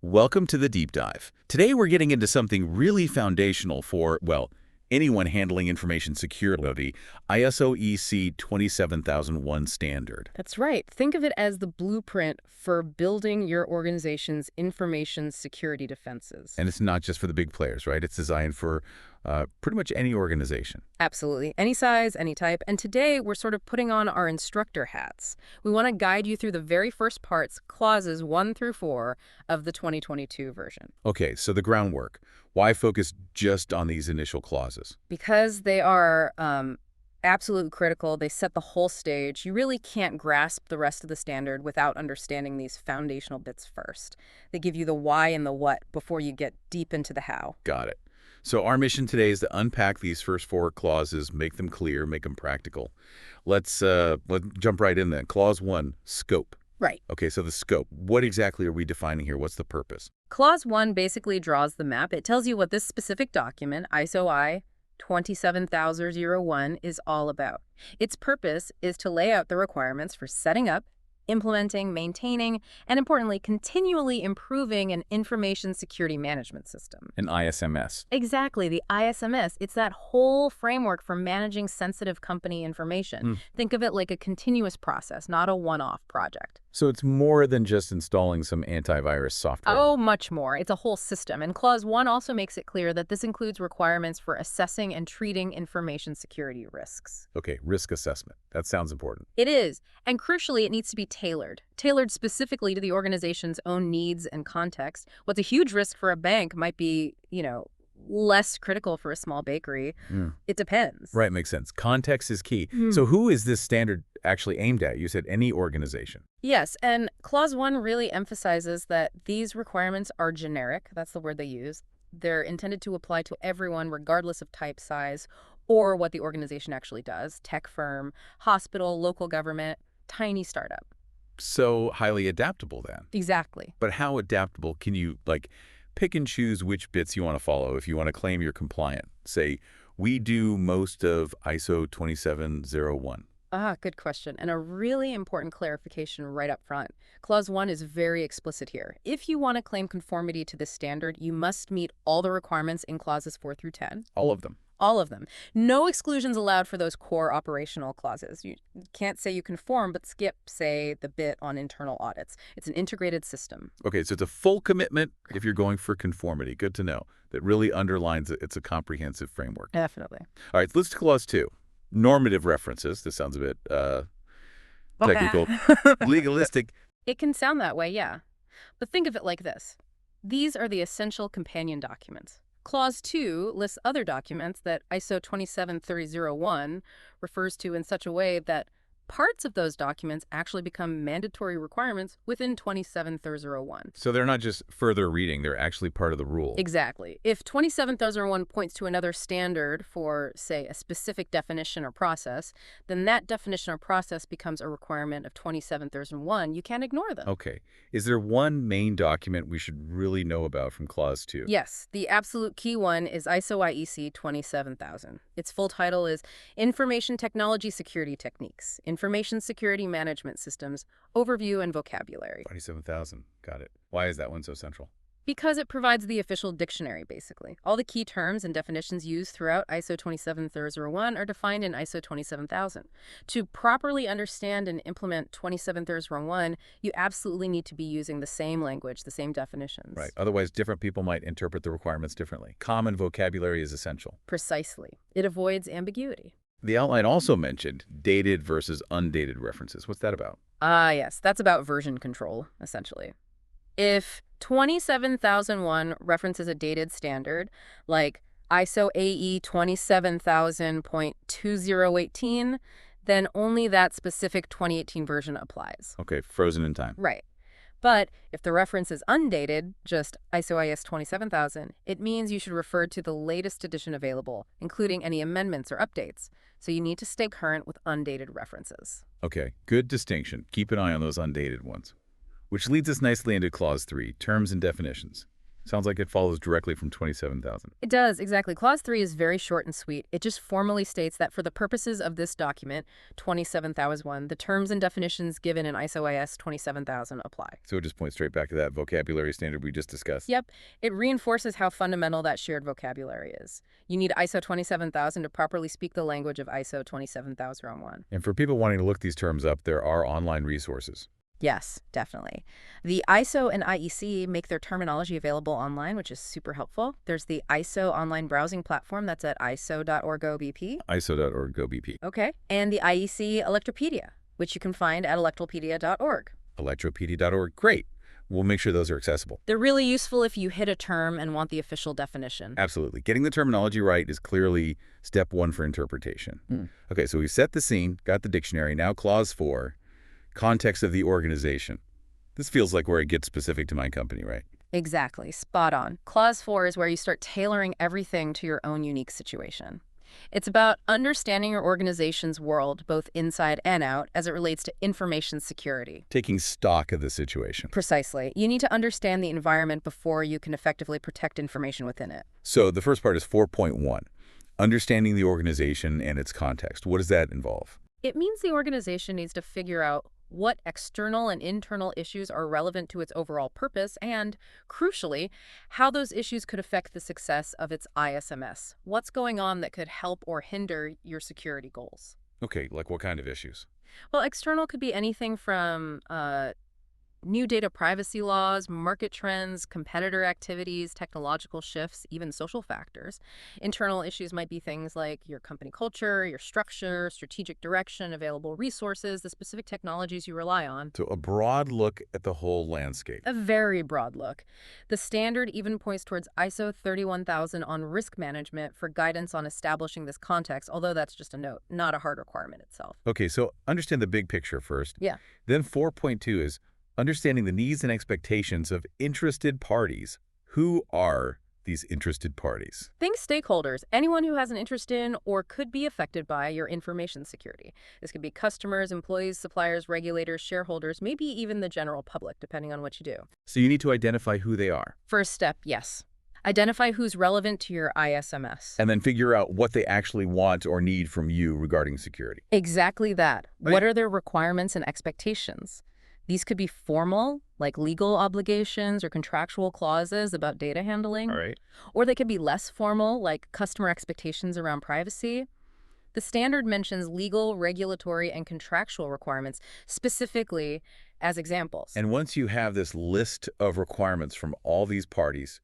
Welcome to the Deep Dive. Today we're getting into something really foundational for, well, anyone handling information security, ISO EC 27001 standard. That's right. Think of it as the blueprint for building your organization's information security defenses. And it's not just for the big players, right? It's designed for pretty much any organization. Absolutely. Any size, any type. And today we're sort of putting on our instructor hats. We want to guide you through the very first parts, clauses 1 through 4 of the 2022 version. Okay, so the groundwork. Why focus just on these initial clauses? Because they are absolutely critical. They set the whole stage. You really can't grasp the rest of the standard without understanding these foundational bits first. They give you the why and the what before you get deep into the how. Got it. So our mission today is to unpack these first 4 clauses, make them clear, make them practical. Let's jump right in then. Clause 1, scope. Right. Okay, so the scope. What exactly are we defining here? What's the purpose? Clause 1 basically draws the map. It tells you what this specific document, ISO 27001, is all about. Its purpose is to lay out the requirements for setting up, implementing, maintaining, and importantly, continually improving an information security management system. An ISMS. Exactly, the ISMS. It's that whole framework for managing sensitive company information. Think of it like a continuous process, not a one-off project. So it's more than just installing some antivirus software. Oh, much more. It's a whole system. And Clause 1 also makes it clear that this includes requirements for assessing and treating information security risks. Okay, risk assessment. That sounds important. It is. And crucially, it needs to be tailored specifically to the organization's own needs and context. What's a huge risk for a bank might be, less critical for a small bakery. It depends. Right, makes sense. Context is key. So who is this standard actually aimed at? You said any organization. Yes, and Clause 1 really emphasizes that these requirements are generic. That's the word they use. They're intended to apply to everyone regardless of type, size, or what the organization actually does. Tech firm, hospital, local government, tiny startup. So highly adaptable then. Exactly. But how adaptable can you, pick and choose which bits you want to follow if you want to claim you're compliant? Say, we do most of ISO 27001. Good question. And a really important clarification right up front. Clause 1 is very explicit here. If you want to claim conformity to this standard, you must meet all the requirements in clauses 4 through 10. All of them. All of them. No exclusions allowed for those core operational clauses. You can't say you conform, but skip, say, the bit on internal audits. It's an integrated system. Okay, so it's a full commitment if you're going for conformity. Good to know. That really underlines it's a comprehensive framework. Definitely. All right, let's do Clause 2. Normative references. This sounds a bit technical, legalistic. It can sound that way, yeah. But think of it like this. These are the essential companion documents. Clause 2 lists other documents that ISO 27301 refers to in such a way that parts of those documents actually become mandatory requirements within 27301. So they're not just further reading, they're actually part of the rule. Exactly. If 27001 points to another standard for, say, a specific definition or process, then that definition or process becomes a requirement of 27001. You can't ignore them. Okay. Is there one main document we should really know about from Clause 2? Yes. The absolute key one is ISO IEC 27000. Its full title is Information Technology Security Techniques, Information Security Management Systems, Overview and Vocabulary. 27,000. Got it. Why is that one so central? Because it provides the official dictionary, basically. All the key terms and definitions used throughout ISO 27001 are defined in ISO 27000. To properly understand and implement 27001, you absolutely need to be using the same language, the same definitions. Right. Otherwise, different people might interpret the requirements differently. Common vocabulary is essential. Precisely. It avoids ambiguity. The outline also mentioned dated versus undated references. What's that about? Yes. That's about version control, essentially. If 27001 references a dated standard, like ISO AE 27000.2018, then only that specific 2018 version applies. Okay, frozen in time. Right. But if the reference is undated, just ISO IS 27000, it means you should refer to the latest edition available, including any amendments or updates. So you need to stay current with undated references. Okay, good distinction. Keep an eye on those undated ones. Which leads us nicely into Clause 3, terms and definitions. Sounds like it follows directly from 27,000. It does, exactly. Clause 3 is very short and sweet. It just formally states that for the purposes of this document, 27,001, the terms and definitions given in ISO IS 27,000 apply. So it just points straight back to that vocabulary standard we just discussed. Yep. It reinforces how fundamental that shared vocabulary is. You need ISO 27,000 to properly speak the language of ISO 27,001. And for people wanting to look these terms up, there are online resources. Yes, definitely. The ISO and IEC make their terminology available online, which is super helpful. There's the ISO online browsing platform that's at iso.org/OBP. iso.org/OBP. Okay. And the IEC Electropedia, which you can find at electropedia.org. Electropedia.org. Great. We'll make sure those are accessible. They're really useful if you hit a term and want the official definition. Absolutely. Getting the terminology right is clearly step one for interpretation. Okay, so we've set the scene, got the dictionary. Now clause 4, context of the organization. This feels like where it gets specific to my company, right? Exactly. Spot on. Clause 4 is where you start tailoring everything to your own unique situation. It's about understanding your organization's world, both inside and out, as it relates to information security. Taking stock of the situation. Precisely. You need to understand the environment before you can effectively protect information within it. So the first part is 4.1, understanding the organization and its context. What does that involve? It means the organization needs to figure out what external and internal issues are relevant to its overall purpose and, crucially, how those issues could affect the success of its ISMS. What's going on that could help or hinder your security goals? Okay, like what kind of issues? Well, external could be anything from new data privacy laws, market trends, competitor activities, technological shifts, even social factors. Internal issues might be things like your company culture, your structure, strategic direction, available resources, the specific technologies you rely on. So a broad look at the whole landscape. A very broad look. The standard even points towards ISO 31000 on risk management for guidance on establishing this context, although that's just a note, not a hard requirement itself. Okay, so understand the big picture first. Yeah. Then 4.2 is understanding the needs and expectations of interested parties. Who are these interested parties? Think stakeholders, anyone who has an interest in or could be affected by your information security. This could be customers, employees, suppliers, regulators, shareholders, maybe even the general public, depending on what you do. So you need to identify who they are. First step, yes. Identify who's relevant to your ISMS. And then figure out what they actually want or need from you regarding security. Exactly that. Okay. What are their requirements and expectations? These could be formal, like legal obligations or contractual clauses about data handling. All right. Or they could be less formal, like customer expectations around privacy. The standard mentions legal, regulatory, and contractual requirements specifically as examples. And once you have this list of requirements from all these parties,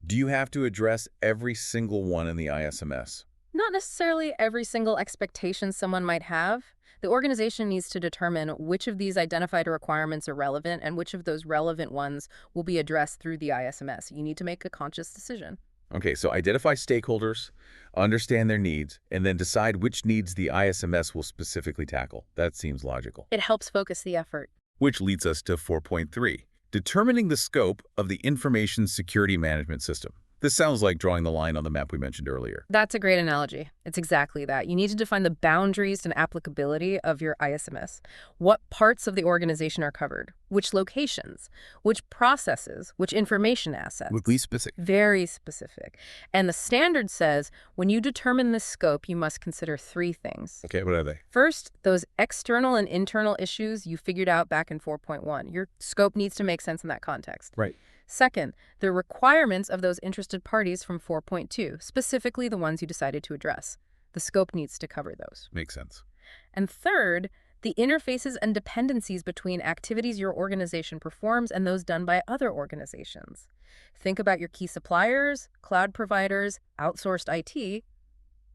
do you have to address every single one in the ISMS? Not necessarily every single expectation someone might have. The organization needs to determine which of these identified requirements are relevant and which of those relevant ones will be addressed through the ISMS. You need to make a conscious decision. Okay, so identify stakeholders, understand their needs, and then decide which needs the ISMS will specifically tackle. That seems logical. It helps focus the effort. Which leads us to 4.3, determining the scope of the information security management system. This sounds like drawing the line on the map we mentioned earlier. That's a great analogy. It's exactly that. You need to define the boundaries and applicability of your ISMS. What parts of the organization are covered? Which locations? Which processes? Which information assets? Really specific. Very specific. And the standard says when you determine this scope, you must consider 3 things. Okay, what are they? First, those external and internal issues you figured out back in 4.1. Your scope needs to make sense in that context. Right. Second, the requirements of those interested parties from 4.2, specifically the ones you decided to address. The scope needs to cover those. Makes sense. And third, the interfaces and dependencies between activities your organization performs and those done by other organizations. Think about your key suppliers, cloud providers, outsourced IT.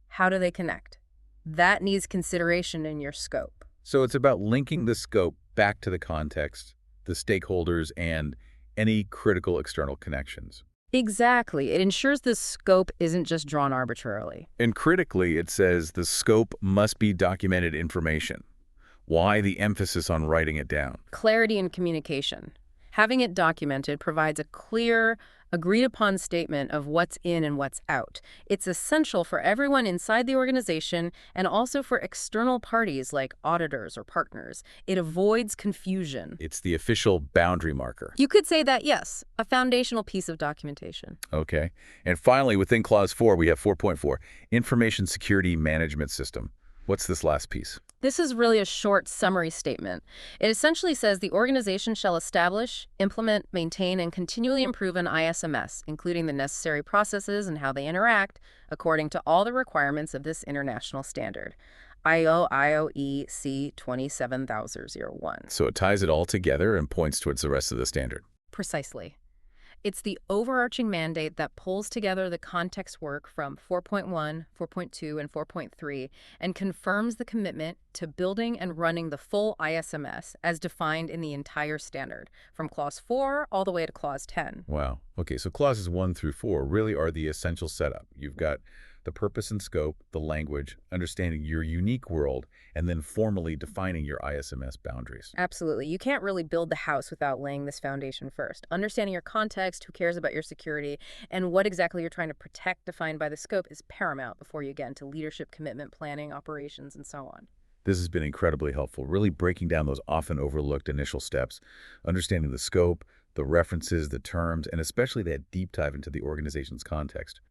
How do they connect? That needs consideration in your scope. So it's about linking the scope back to the context, the stakeholders, and any critical external connections. Exactly. It ensures the scope isn't just drawn arbitrarily. And critically, it says the scope must be documented information. Why the emphasis on writing it down? Clarity in communication. Having it documented provides a clear, agreed-upon statement of what's in and what's out. It's essential for everyone inside the organization and also for external parties like auditors or partners. It avoids confusion. It's the official boundary marker. You could say that, yes, a foundational piece of documentation. Okay. And finally, within Clause 4, we have 4.4, Information Security Management System. What's this last piece? This is really a short summary statement. It essentially says the organization shall establish, implement, maintain, and continually improve an ISMS, including the necessary processes and how they interact, according to all the requirements of this international standard. IOIOEC 27001. So it ties it all together and points towards the rest of the standard. Precisely. It's the overarching mandate that pulls together the context work from 4.1, 4.2, and 4.3 and confirms the commitment to building and running the full ISMS as defined in the entire standard, from Clause 4 all the way to Clause 10. Wow. Okay, so Clauses 1 through 4 really are the essential setup. You've got the purpose and scope, the language, understanding your unique world, and then formally defining your ISMS boundaries. Absolutely. You can't really build the house without laying this foundation first. Understanding your context, who cares about your security, and what exactly you're trying to protect defined by the scope is paramount before you get into leadership, commitment, planning, operations, and so on. This has been incredibly helpful, really breaking down those often overlooked initial steps, understanding the scope, the references, the terms, and especially that deep dive into the organization's context.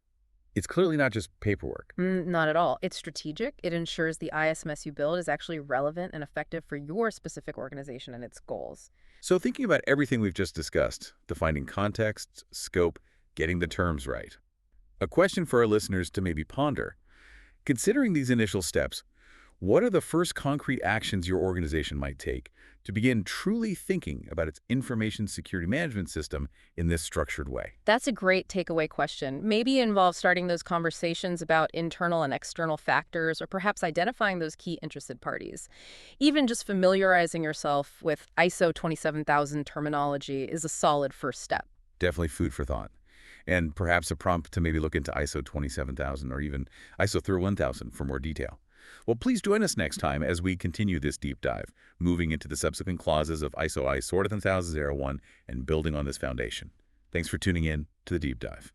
It's clearly not just paperwork. Not at all. It's strategic. It ensures the ISMS you build is actually relevant and effective for your specific organization and its goals. So thinking about everything we've just discussed, defining context, scope, getting the terms right. A question for our listeners to maybe ponder. Considering these initial steps, what are the first concrete actions your organization might take to begin truly thinking about its information security management system in this structured way? That's a great takeaway question. Maybe it involves starting those conversations about internal and external factors, or perhaps identifying those key interested parties. Even just familiarizing yourself with ISO 27000 terminology is a solid first step. Definitely food for thought. And perhaps a prompt to maybe look into ISO 27000 or even ISO 31000 for more detail. Well, please join us next time as we continue this deep dive, moving into the subsequent clauses of ISO 14001 and building on this foundation. Thanks for tuning in to the deep dive.